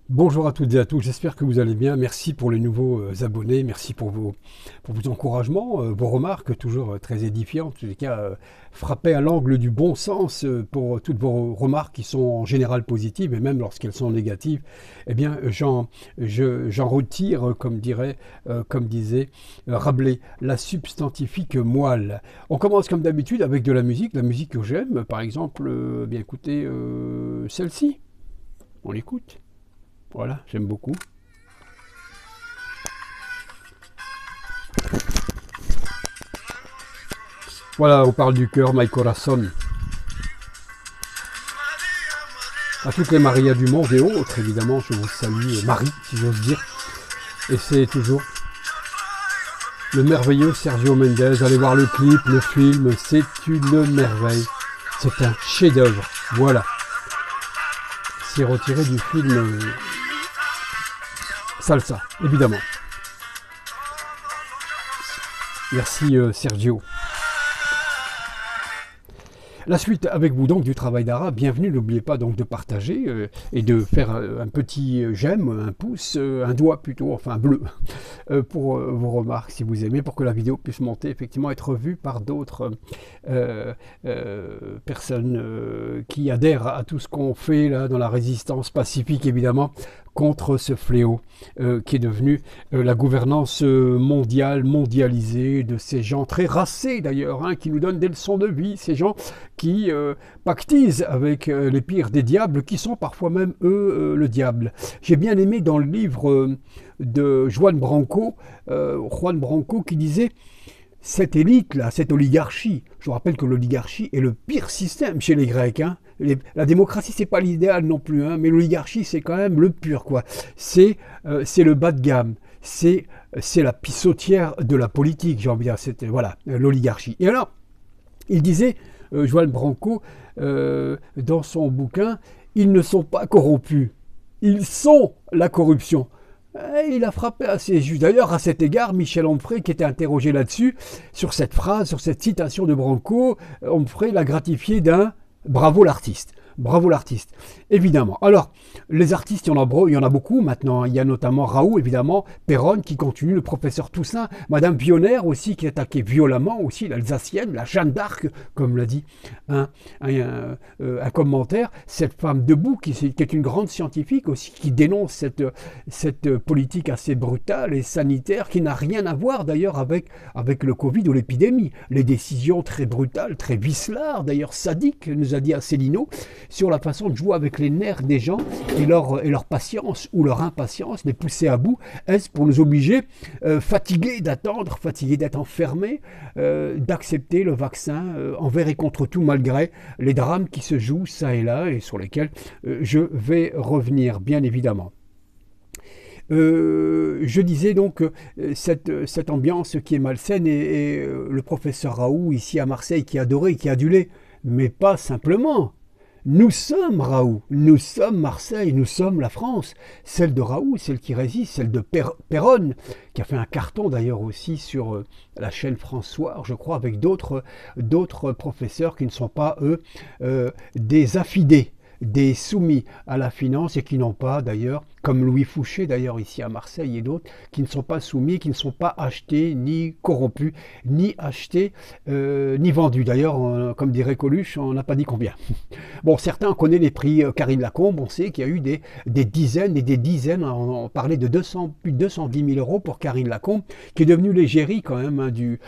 Bonjour à toutes et à tous, j'espère que vous allez bien. Merci pour les nouveaux abonnés, merci pour vos encouragements, vos remarques, toujours très édifiantes, en tous les cas frappées à l'angle du bon sens pour toutes vos remarques qui sont en général positives et même lorsqu'elles sont négatives. Eh bien, j'en retire, comme disait Rabelais, la substantifique moelle. On commence comme d'habitude avec de la musique que j'aime, par exemple, bien écoutez, celle-ci, on l'écoute. Voilà, j'aime beaucoup. Voilà, on parle du cœur, My Corazon. À toutes les Marias du monde et autres, évidemment, je vous salue, Marie, si j'ose dire. Et c'est toujours le merveilleux Sergio Mendes. Allez voir le clip, le film, c'est une merveille. C'est un chef-d'œuvre. Voilà. C'est retiré du film Salsa, évidemment. Merci Sergio. La suite avec vous donc du travail d'Ara, bienvenue, n'oubliez pas donc de partager et de faire un petit j'aime, un pouce, un doigt plutôt, enfin bleu, pour vos remarques si vous aimez, pour que la vidéo puisse monter, effectivement être vue par d'autres personnes qui adhèrent à tout ce qu'on fait là dans la résistance pacifique évidemment, contre ce fléau qui est devenu la gouvernance mondiale, mondialisée, de ces gens très racés d'ailleurs, hein, qui nous donnent des leçons de vie, ces gens qui pactisent avec les pires des diables, qui sont parfois même eux le diable. J'ai bien aimé dans le livre de Juan Branco qui disait cette élite-là, cette oligarchie, je vous rappelle que l'oligarchie est le pire système chez les Grecs, hein. La démocratie, c'est pas l'idéal non plus, hein, mais l'oligarchie, c'est quand même le pur, quoi. C'est le bas de gamme, c'est la pissotière de la politique, j'ai envie de dire, c'était, voilà, l'oligarchie. Et alors, il disait, Joël Branco, dans son bouquin, ils ne sont pas corrompus, ils sont la corruption. Et il a frappé assez juste. D'ailleurs, à cet égard, Michel Onfray, qui était interrogé là-dessus, sur cette phrase, sur cette citation de Branco, Onfray l'a gratifié d'un bravo l'artiste. Bravo l'artiste, évidemment. Alors, les artistes, il y en a beaucoup maintenant. Il y a notamment Raoult, évidemment, Péronne qui continue, le professeur Toussaint, Madame Pionnière aussi qui est attaquée violemment, aussi l'Alsacienne, la Jeanne d'Arc, comme l'a dit un commentaire. Cette femme debout qui est une grande scientifique aussi, qui dénonce cette politique assez brutale et sanitaire qui n'a rien à voir d'ailleurs avec le Covid ou l'épidémie. Les décisions très brutales, très vicelards, d'ailleurs sadiques, nous a dit Asselineau, sur la façon de jouer avec les nerfs des gens et leur patience ou leur impatience, les pousser à bout. Est-ce pour nous obliger, fatigués d'attendre, fatigués d'être enfermés, d'accepter le vaccin envers et contre tout, malgré les drames qui se jouent ça et là et sur lesquels je vais revenir, bien évidemment. Je disais donc cette ambiance qui est malsaine et le professeur Raoult ici à Marseille qui adorait, qui adulait, mais pas simplement. Nous sommes Raoult, nous sommes Marseille, nous sommes la France. Celle de Raoult, celle qui résiste, celle de Péronne, qui a fait un carton d'ailleurs aussi sur la chaîne François, je crois, avec d'autres professeurs qui ne sont pas, eux, des affidés, des soumis à la finance et qui n'ont pas d'ailleurs, comme Louis Fouché d'ailleurs ici à Marseille et d'autres, qui ne sont pas soumis, qui ne sont pas achetés, ni corrompus, ni achetés, ni vendus. D'ailleurs, comme dirait Coluche, on n'a pas dit combien. Bon, certains connaissent les prix Karine Lacombe, on sait qu'il y a eu des dizaines et des dizaines, on parlait de plus de 210 000 euros pour Karine Lacombe, qui est devenue l'égérie quand même hein, du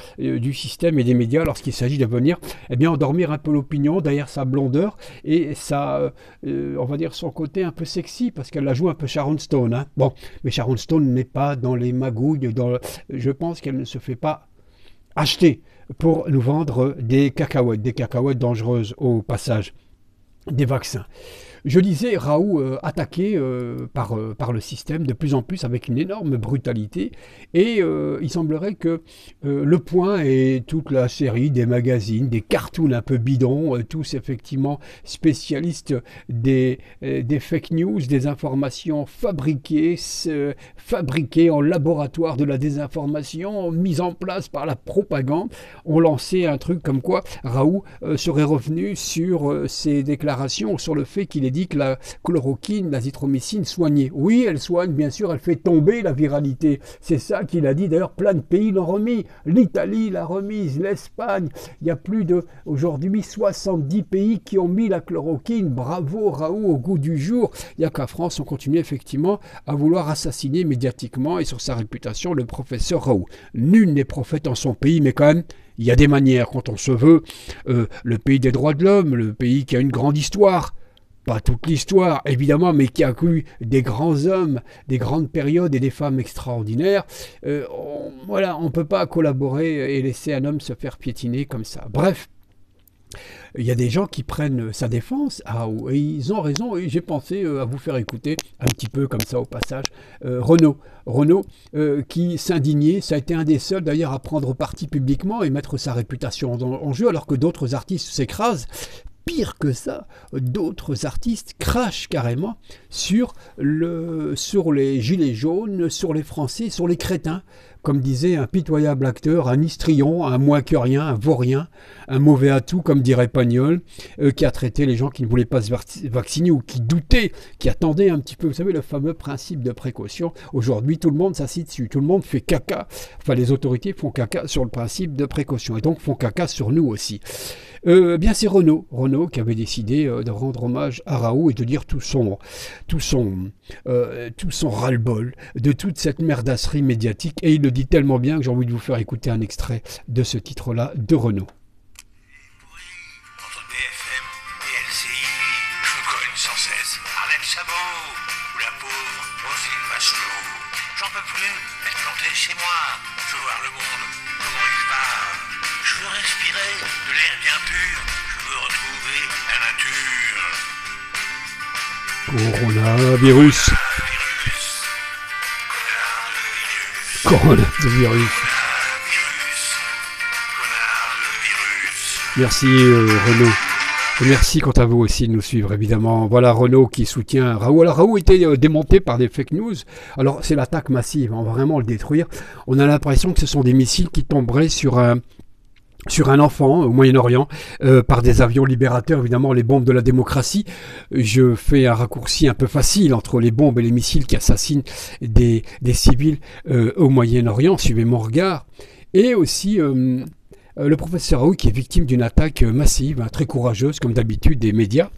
système et des médias lorsqu'il s'agit de venir endormir un peu l'opinion derrière sa blondeur et sa, on va dire son côté un peu sexy, parce qu'elle la joue un peu Sharon Stone. Hein. Bon, mais Sharon Stone n'est pas dans les magouilles, je pense qu'elle ne se fait pas acheter pour nous vendre des cacahuètes dangereuses au passage, des vaccins. Je disais Raoult attaqué par le système de plus en plus avec une énorme brutalité et il semblerait que Le Point et toute la série des magazines, des cartoons un peu bidons, tous effectivement spécialistes des fake news, des informations fabriquées en laboratoire de la désinformation, mises en place par la propagande, ont lancé un truc comme quoi Raoult serait revenu sur ses déclarations, sur le fait qu'il est été dit que la chloroquine, l'azithromycine soignait. Oui, elle soigne, bien sûr, elle fait tomber la viralité. C'est ça qu'il a dit. D'ailleurs, plein de pays l'ont remis. L'Italie l'a remise, l'Espagne. Il y a plus de, aujourd'hui, 70 pays qui ont mis la chloroquine. Bravo, Raoult, au goût du jour. Il n'y a qu'à France, on continue effectivement à vouloir assassiner médiatiquement et sur sa réputation le professeur Raoult. Nul n'est prophète en son pays, mais quand même, il y a des manières quand on se veut. Le pays des droits de l'homme, le pays qui a une grande histoire, pas toute l'histoire évidemment, mais qui a connu des grands hommes, des grandes périodes et des femmes extraordinaires. Voilà, on ne peut pas collaborer et laisser un homme se faire piétiner comme ça. Bref. Il y a des gens qui prennent sa défense, et ils ont raison, et j'ai pensé à vous faire écouter un petit peu comme ça au passage, Renaud, qui s'indignait, ça a été un des seuls d'ailleurs à prendre parti publiquement et mettre sa réputation en jeu, alors que d'autres artistes s'écrasent. Pire que ça, d'autres artistes crachent carrément sur les gilets jaunes, sur les Français, sur les crétins. Comme disait un pitoyable acteur, un histrion, un moins que rien, un vaurien, un mauvais atout, comme dirait Pagnol, qui a traité les gens qui ne voulaient pas se vacciner ou qui doutaient, qui attendaient un petit peu. Vous savez, le fameux principe de précaution. Aujourd'hui, tout le monde s'assit dessus, tout le monde fait caca. Enfin, les autorités font caca sur le principe de précaution et donc font caca sur nous aussi. Bien c'est Renaud qui avait décidé de rendre hommage à Raoult et de dire tout son ras-le-bol de toute cette merdasserie médiatique, et il le dit tellement bien que j'ai envie de vous faire écouter un extrait de ce titre-là de Renaud. Entre BFM et LCI, je me cogne sans cesse Arlette Chabot ou la pauvre Roselyne Bachelot. J'en peux plus d'être planté chez moi. Je veux voir le monde, comment il va. Je veux respirer de l'air bien pur. Je veux retrouver la nature. Coronavirus. Coronavirus. Merci Renaud. Et merci quant à vous aussi de nous suivre évidemment. Voilà Renaud qui soutient Raoult. Alors Raoult était démonté par des fake news. Alors c'est l'attaque massive, on va vraiment le détruire. On a l'impression que ce sont des missiles qui tomberaient sur un enfant au Moyen-Orient par des avions libérateurs, évidemment les bombes de la démocratie. Je fais un raccourci un peu facile entre les bombes et les missiles qui assassinent des civils au Moyen-Orient, suivez mon regard. Et aussi le professeur Raoult qui est victime d'une attaque massive, très courageuse comme d'habitude des médias,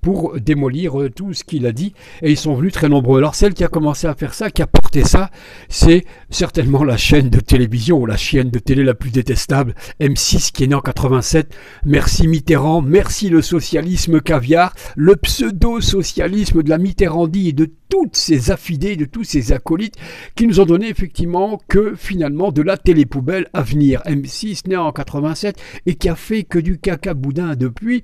pour démolir tout ce qu'il a dit, et ils sont venus très nombreux. Alors celle qui a commencé à faire ça, qui a porté ça, c'est certainement la chaîne de télévision, ou la chaîne de télé la plus détestable, M6, qui est née en 87. Merci Mitterrand, merci le socialisme caviar, le pseudo-socialisme de la Mitterrandie et de toutes ces affidés, de tous ces acolytes qui nous ont donné effectivement que finalement de la télépoubelle à venir. M6 né en 87 et qui a fait que du caca boudin depuis.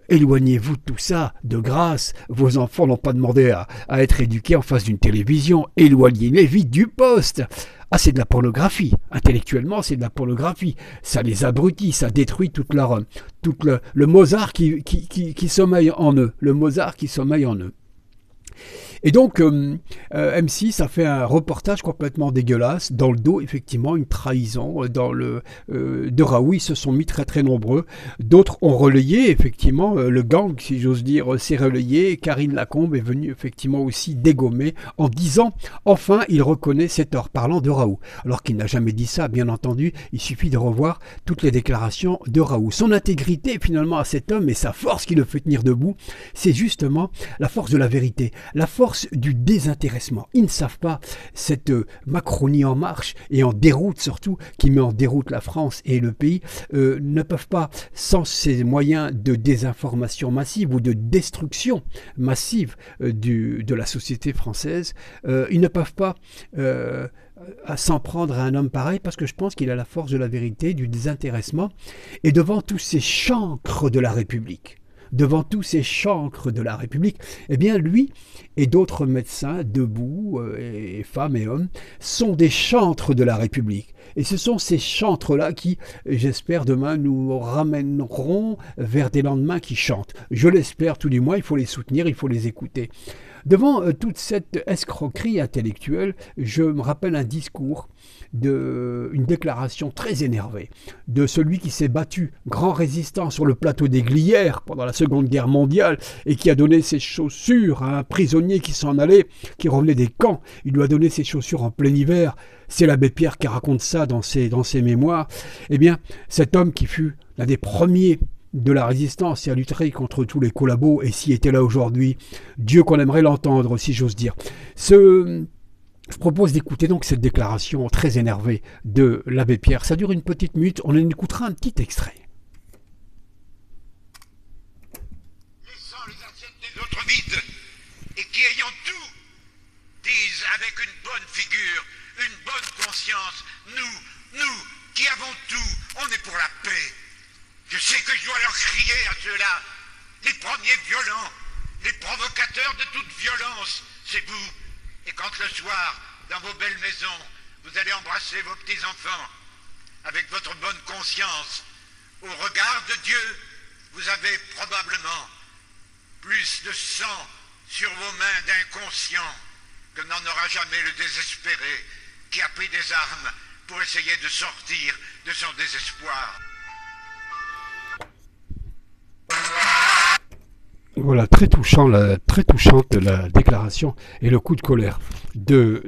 Éloignez-vous de tout ça, de grâce. Vos enfants n'ont pas demandé à être éduqués en face d'une télévision. Éloignez-les vite du poste. Ah, c'est de la pornographie. Intellectuellement, c'est de la pornographie. Ça les abrutit, ça détruit tout le Mozart qui sommeille en eux. Le Mozart qui sommeille en eux. Et donc, M6 a fait un reportage complètement dégueulasse, dans le dos, effectivement, une trahison de Raoult. Ils se sont mis très très nombreux. D'autres ont relayé, effectivement, le gang, si j'ose dire, s'est relayé. Karine Lacombe est venue, effectivement, aussi dégommer en disant, enfin, il reconnaît ses torts, parlant de Raoult. Alors qu'il n'a jamais dit ça, bien entendu, il suffit de revoir toutes les déclarations de Raoult. Son intégrité, finalement, à cet homme, et sa force qui le fait tenir debout, c'est justement la force de la vérité, la force du désintéressement. Ils ne savent pas, cette Macronie en marche et en déroute surtout, qui met en déroute la France et le pays, ne peuvent pas, sans ces moyens de désinformation massive ou de destruction massive de la société française, ils ne peuvent pas s'en prendre à un homme pareil, parce que je pense qu'il a la force de la vérité, du désintéressement, et devant tous ces chancres de la République, eh bien lui et d'autres médecins debout, et femmes et hommes, sont des chantres de la République. Et ce sont ces chantres-là qui, j'espère, demain nous ramèneront vers des lendemains qui chantent. Je l'espère tout du moins, il faut les soutenir, il faut les écouter. Devant toute cette escroquerie intellectuelle, je me rappelle un discours, une déclaration très énervée de celui qui s'est battu, grand résistant sur le plateau des Glières pendant la Seconde Guerre mondiale et qui a donné ses chaussures à un prisonnier qui s'en allait, qui revenait des camps. Il lui a donné ses chaussures en plein hiver. C'est l'abbé Pierre qui raconte ça dans ses mémoires. Eh bien, cet homme qui fut l'un des premiers de la résistance et a lutté contre tous les collabos, et s'il était là aujourd'hui, Dieu qu'on aimerait l'entendre, si j'ose dire. Je propose d'écouter donc cette déclaration très énervée de l'abbé Pierre. Ça dure une petite minute, on en écoutera un petit extrait. Laissant les assiettes des autres vides, et qui ayant tout, disent avec une bonne figure, une bonne conscience, nous, qui avons tout, on est pour la paix. Je sais que je dois leur crier à ceux-là, les premiers violents, les provocateurs de toute violence, c'est vous. Et quand le soir, dans vos belles maisons, vous allez embrasser vos petits-enfants, avec votre bonne conscience, au regard de Dieu, vous avez probablement plus de sang sur vos mains d'inconscients que n'en aura jamais le désespéré qui a pris des armes pour essayer de sortir de son désespoir. Voilà, très touchante la déclaration et le coup de colère de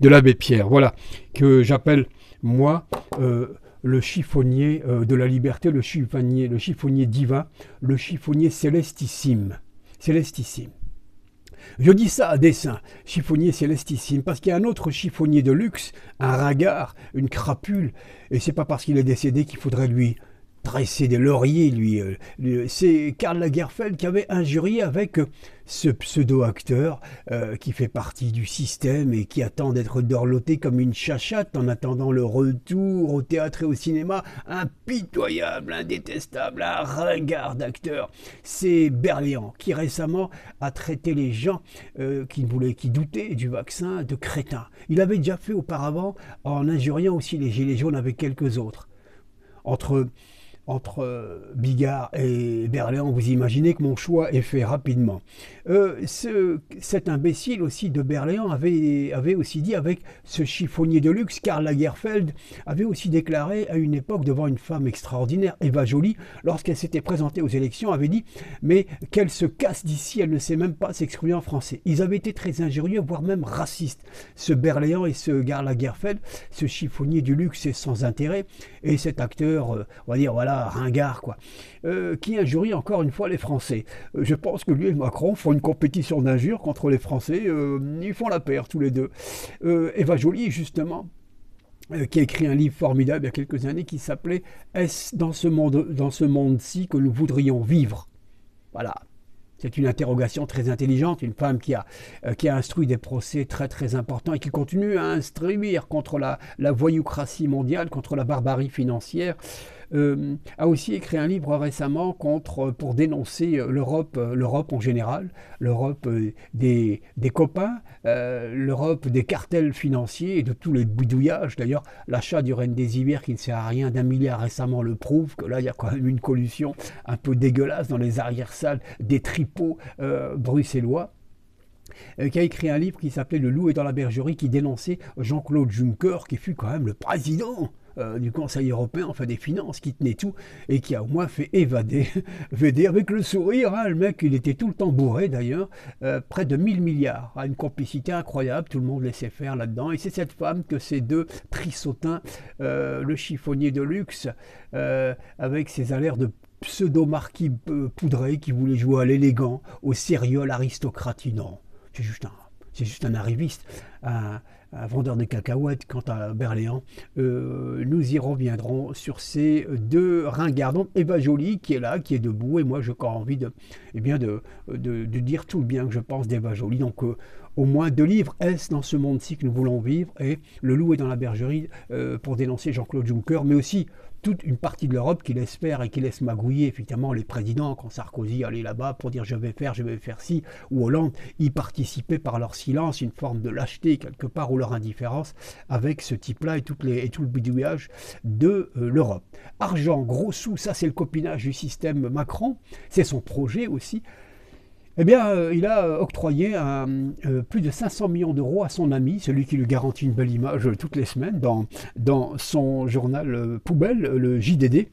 l'abbé Pierre. Voilà, que j'appelle, moi, le chiffonnier de la liberté, le chiffonnier divin, le chiffonnier célestissime. Célestissime. Je dis ça à dessein, chiffonnier célestissime, parce qu'il y a un autre chiffonnier de luxe, un ringard, une crapule, et c'est pas parce qu'il est décédé qu'il faudrait lui dresser des lauriers, lui. C'est Karl Lagerfeld qui avait injurié avec ce pseudo-acteur qui fait partie du système et qui attend d'être dorloté comme une chachate en attendant le retour au théâtre et au cinéma. Impitoyable, indétestable, un ringard d'acteur. C'est Berléand qui récemment a traité les gens qui doutaient du vaccin de crétins. Il avait déjà fait auparavant en injuriant aussi les gilets jaunes avec quelques autres. Entre Bigard et Berléand, vous imaginez que mon choix est fait rapidement. Cet imbécile aussi de Berléand avait aussi dit, avec ce chiffonnier de luxe, Karl Lagerfeld avait aussi déclaré à une époque devant une femme extraordinaire, Eva Joly, lorsqu'elle s'était présentée aux élections, avait dit « mais qu'elle se casse d'ici, elle ne sait même pas s'exprimer en français ». Ils avaient été très injurieux, voire même racistes, ce Berléand et ce Karl Lagerfeld, ce chiffonnier du luxe et sans intérêt, et cet acteur, on va dire, voilà, ringard, quoi, qui injurie encore une fois les Français. Je pense que lui et Macron font une compétition d'injures contre les Français, ils font la paire tous les deux. Eva Joly, justement, qui a écrit un livre formidable il y a quelques années qui s'appelait « Est-ce dans ce monde-ci que nous voudrions vivre ?» Voilà. C'est une interrogation très intelligente, une femme qui a instruit des procès très très importants et qui continue à instruire contre la voyoucratie mondiale, contre la barbarie financière. A aussi écrit un livre récemment pour dénoncer l'Europe en général, l'Europe des copains, l'Europe des cartels financiers et de tous les bidouillages. D'ailleurs, l'achat du Remdesivir qui ne sert à rien d'1 milliard récemment le prouve, que là il y a quand même une collusion un peu dégueulasse dans les arrière-salles des tripots bruxellois. Qui a écrit un livre qui s'appelait Le loup est dans la bergerie, qui dénonçait Jean-Claude Juncker, qui fut quand même le président du Conseil européen, enfin des finances, qui tenait tout, et qui a au moins fait évader avec le sourire, hein, le mec, il était tout le temps bourré d'ailleurs, près de 1000 milliards, une complicité incroyable, tout le monde laissait faire là-dedans, et c'est cette femme que ces deux trissotins, le chiffonnier de luxe, avec ses allers de pseudo-marquis poudré qui voulait jouer à l'élégant, au sérieux, à l'aristocratie, non. C'est juste un arriviste, un vendeur de cacahuètes. Quant à Berléand, nous y reviendrons sur ces deux ringards. Donc Eva Joly qui est là, qui est debout, et moi j'ai encore envie de dire tout le bien que je pense d'Eva Joly. Donc au moins 2 livres, Est-ce dans ce monde-ci que nous voulons vivre, et Le loup est dans la bergerie, pour dénoncer Jean-Claude Juncker, mais aussi toute une partie de l'Europe qui laisse faire et qui laisse magouiller effectivement les présidents. Quand Sarkozy allait là-bas pour dire je vais faire ci, ou Hollande, y participait par leur silence, une forme de lâcheté quelque part, ou leur indifférence avec ce type-là et tout le bidouillage de l'Europe. Argent, gros sous, ça c'est le copinage du système Macron, c'est son projet aussi. Eh bien, il a octroyé plus de 500 millions d'euros à son ami, celui qui lui garantit une belle image toutes les semaines dans son journal poubelle, le JDD.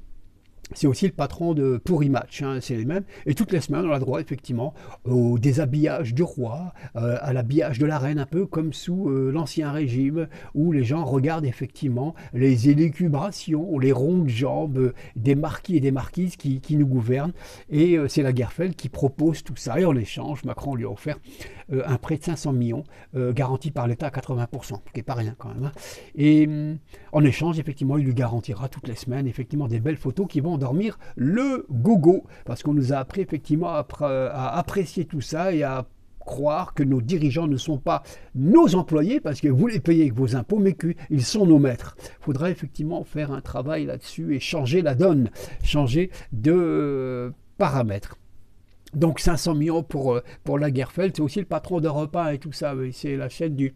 C'est aussi le patron de Pourri Match, hein, c'est les mêmes. Et toutes les semaines, on a droit effectivement au déshabillage du roi, à l'habillage de la reine, un peu comme sous l'Ancien Régime, où les gens regardent effectivement les élucubrations, les rondes jambes des marquis et des marquises qui nous gouvernent. Et c'est Lagerfeld qui propose tout ça. Et en échange, Macron lui a offert un prêt de 500 millions, garanti par l'État à 80%, ce qui n'est pas rien quand même. Hein. Et en échange, effectivement, il lui garantira toutes les semaines effectivement des belles photos qui vont endormir le gogo, parce qu'on nous a appris effectivement à apprécier tout ça et à croire que nos dirigeants ne sont pas nos employés parce que vous les payez avec vos impôts, mais qu'ils sont nos maîtres. Il faudrait effectivement faire un travail là-dessus et changer la donne, changer de paramètres. Donc 500 millions pour Lagerfeld, c'est aussi le patron d'Europe 1 et tout ça, c'est la chaîne du...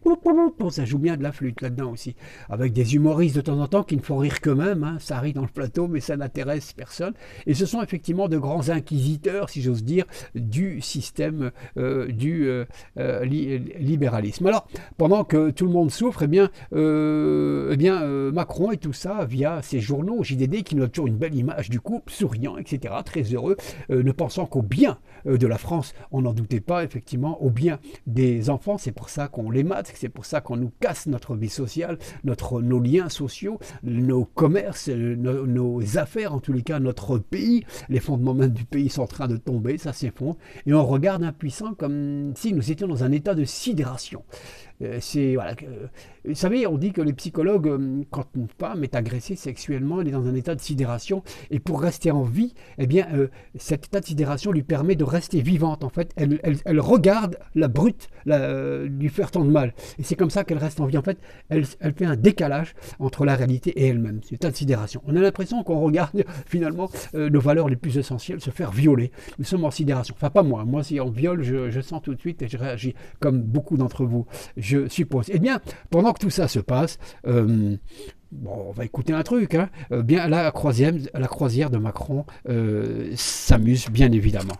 Ça joue bien de la flûte là-dedans aussi, avec des humoristes de temps en temps qui ne font rire qu'eux-mêmes, hein. Ça rit dans le plateau mais ça n'intéresse personne. Et ce sont effectivement de grands inquisiteurs, si j'ose dire, du système libéralisme. Alors, pendant que tout le monde souffre, Macron et tout ça, via ses journaux, JDD, qui nous donnent toujours une belle image du couple, souriant, etc., très heureux, ne pensant qu'au bien de la France, on n'en doutait pas, effectivement, au bien des enfants. C'est pour ça qu'on les mate, c'est pour ça qu'on nous casse notre vie sociale, nos liens sociaux, nos commerces, nos affaires, en tous les cas, notre pays. Les fondements même du pays sont en train de tomber, ça s'effondre. Et on regarde impuissant comme si nous étions dans un état de sidération. Voilà, vous savez, on dit que les psychologues, quand une femme est agressée sexuellement, elle est dans un état de sidération, et pour rester en vie, eh bien, cet état de sidération lui permet de rester vivante. En fait, elle regarde la brute lui faire tant de mal, et c'est comme ça qu'elle reste en vie. En fait, elle fait un décalage entre la réalité et elle-même. C'est l'état de sidération. On a l'impression qu'on regarde finalement nos valeurs les plus essentielles se faire violer. Nous sommes en sidération. Enfin, pas moi. Moi, si on viole, je sens tout de suite et je réagis comme beaucoup d'entre vous, je suppose. Eh bien, pendant que tout ça se passe, bon, on va écouter un truc. Hein. Bien, la croisière de Macron s'amuse bien évidemment.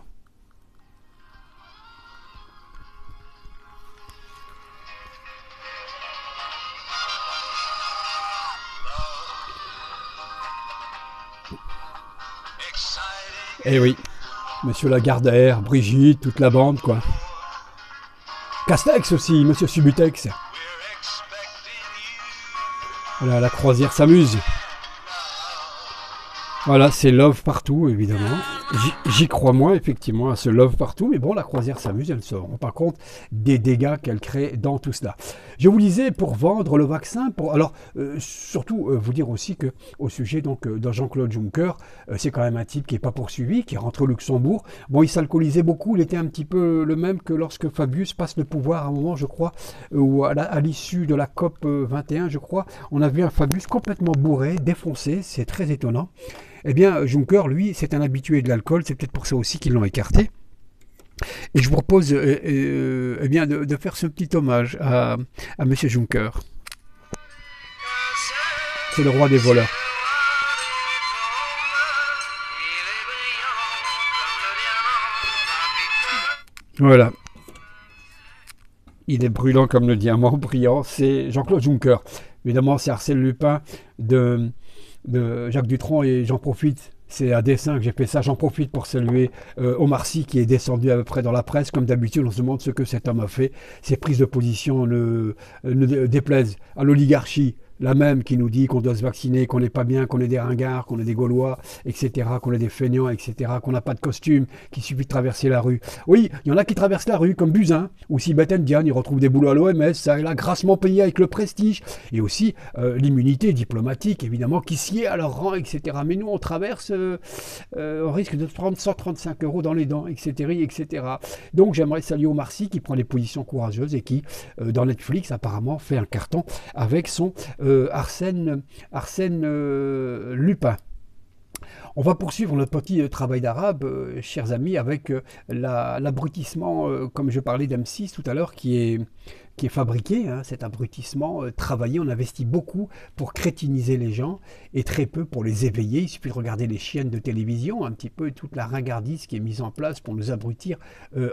Eh oui, Monsieur Lagardère, Brigitte, toute la bande, quoi. Castex aussi, Monsieur Subutex. Voilà, la croisière s'amuse. Voilà, c'est love partout, évidemment. J'y crois moins, effectivement, à ce love partout. Mais bon, la croisière s'amuse, elle ne se rend pas compte des dégâts qu'elle crée dans tout cela. Je vous disais, pour vendre le vaccin, surtout vous dire aussi que au sujet donc de Jean-Claude Juncker, c'est quand même un type qui n'est pas poursuivi, qui est rentré au Luxembourg. Bon, il s'alcoolisait beaucoup, il était un petit peu le même que lorsque Fabius passe le pouvoir à un moment, je crois, ou à l'issue de la COP 21, je crois, on a vu un Fabius complètement bourré, défoncé, c'est très étonnant. Eh bien, Juncker, lui, c'est un habitué de l'alcool, c'est peut-être pour ça aussi qu'ils l'ont écarté. Et je vous propose eh bien, de faire ce petit hommage à M. Juncker. C'est le roi des voleurs. Voilà. Il est brûlant comme le diamant, brillant. C'est Jean-Claude Juncker. Évidemment, c'est Arsène Lupin de Jacques Dutronc, et j'en profite, c'est à dessein que j'ai fait ça, j'en profite pour saluer Omar Sy qui est descendu à peu près dans la presse. Comme d'habitude, on se demande ce que cet homme a fait. Ses prises de position ne déplaisent à l'oligarchie, la même qui nous dit qu'on doit se vacciner, qu'on n'est pas bien, qu'on est des ringards, qu'on est des Gaulois, etc., qu'on est des feignants, etc., qu'on n'a pas de costume, qu'il suffit de traverser la rue. Oui, il y en a qui traversent la rue, comme Buzyn, ou Sibeth Ndiaye, ils retrouvent des boulots à l'OMS, ça est là, grassement payé avec le prestige, et aussi l'immunité diplomatique, évidemment, qui sied à leur rang, etc. Mais nous, on traverse, on risque de prendre 135 € dans les dents, etc., etc. Donc, j'aimerais saluer Omar Sy, qui prend des positions courageuses, et qui, dans Netflix, apparemment, fait un carton avec son... Arsène Lupin. On va poursuivre notre petit travail d'arabe, chers amis, avec l'abrutissement, comme je parlais d'M6 tout à l'heure, qui qui est fabriqué, hein, cet abrutissement, travaillé. On investit beaucoup pour crétiniser les gens et très peu pour les éveiller. Il suffit de regarder les chaînes de télévision, un petit peu toute la ringardise qui est mise en place pour nous abrutir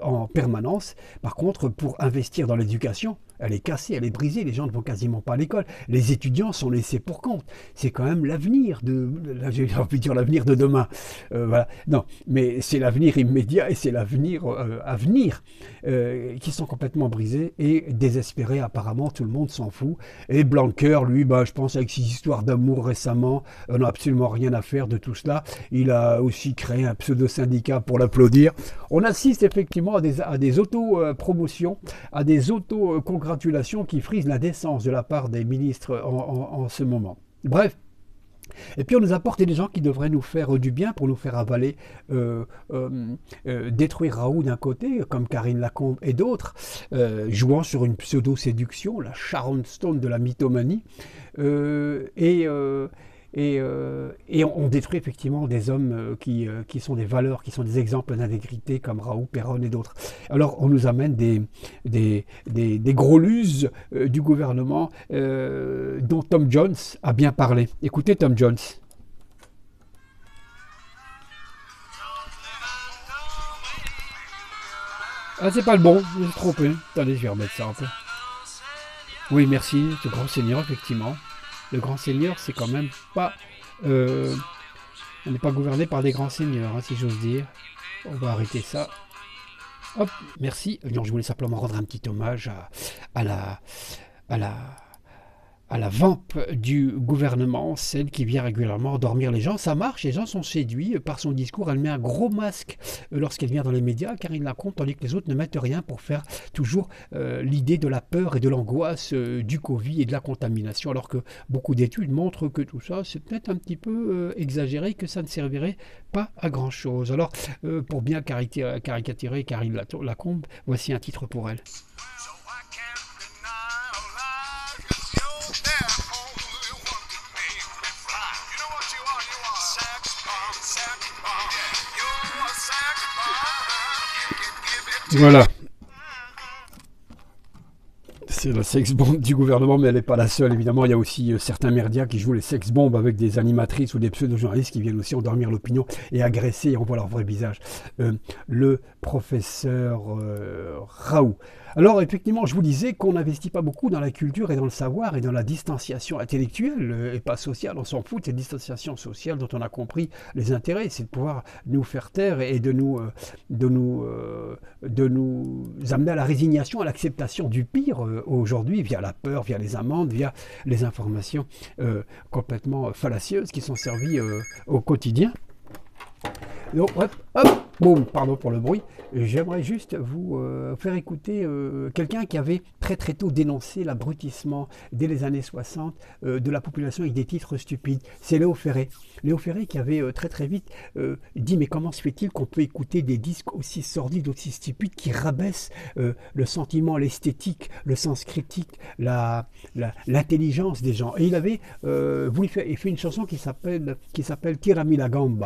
en permanence. Par contre, pour investir dans l'éducation, elle est cassée, elle est brisée, les gens ne vont quasiment pas à l'école. Les étudiants sont laissés pour compte. C'est quand même l'avenir j'ai envie de dire l'avenir de demain. Voilà. Non, mais c'est l'avenir immédiat et c'est l'avenir à venir qui sont complètement brisés et désespérés. Apparemment, tout le monde s'en fout. Et Blanquer, lui, je pense avec ses histoires d'amour récemment, n'a absolument rien à faire de tout cela. Il a aussi créé un pseudo-syndicat pour l'applaudir. On assiste effectivement à des auto-promotions, à des auto-congratulations qui frisent la décence de la part des ministres en ce moment. Bref. Et puis on nous apporte des gens qui devraient nous faire du bien pour nous faire avaler, détruire Raoult d'un côté, comme Karine Lacombe et d'autres, jouant sur une pseudo-séduction, la Sharon Stone de la mythomanie, et on détruit effectivement des hommes qui sont des valeurs, qui sont des exemples d'intégrité comme Raoult, Perron et d'autres. Alors on nous amène des gros luses du gouvernement dont Tom Jones a bien parlé. Écoutez Tom Jones. Ah c'est pas le bon, je me suis trompé. Attendez, je vais remettre ça un peu. Oui merci, le grand seigneur effectivement. Le grand seigneur, c'est quand même pas... on n'est pas gouverné par des grands seigneurs, hein, si j'ose dire. On va arrêter ça. Hop, merci. Non, je voulais simplement rendre un petit hommage à la vampe du gouvernement, celle qui vient régulièrement endormir les gens. Ça marche, les gens sont séduits par son discours. Elle met un gros masque lorsqu'elle vient dans les médias, car il la compte, tandis que les autres ne mettent rien pour faire toujours l'idée de la peur et de l'angoisse du Covid et de la contamination, alors que beaucoup d'études montrent que tout ça, c'est peut-être un petit peu exagéré, que ça ne servirait pas à grand-chose. Alors, pour bien caricaturer Karine Lacombe, voici un titre pour elle. Voilà. C'est la sex-bombe du gouvernement, mais elle n'est pas la seule, évidemment. Il y a aussi certains médias qui jouent les sex-bombes avec des animatrices ou des pseudo-journalistes qui viennent aussi endormir l'opinion et agresser et on voit leur vrai visage. Le professeur Raoult. Alors, effectivement, je vous disais qu'on n'investit pas beaucoup dans la culture et dans le savoir et dans la distanciation intellectuelle et pas sociale. On s'en fout de cette distanciation sociale dont on a compris les intérêts. C'est de pouvoir nous faire taire et de nous amener à la résignation, à l'acceptation du pire aujourd'hui, via la peur, via les amendes, via les informations complètement fallacieuses qui sont servies au quotidien. Donc, hop, boum, pardon pour le bruit. J'aimerais juste vous faire écouter quelqu'un qui avait très très tôt dénoncé l'abrutissement dès les années 60 de la population avec des titres stupides. C'est Léo Ferré. Léo Ferré qui avait très très vite dit mais comment se fait-il qu'on peut écouter des disques aussi sordides, aussi stupides qui rabaissent le sentiment, l'esthétique, le sens critique, l'intelligence des gens. Et il avait fait une chanson qui s'appelle Tirami la Gamba.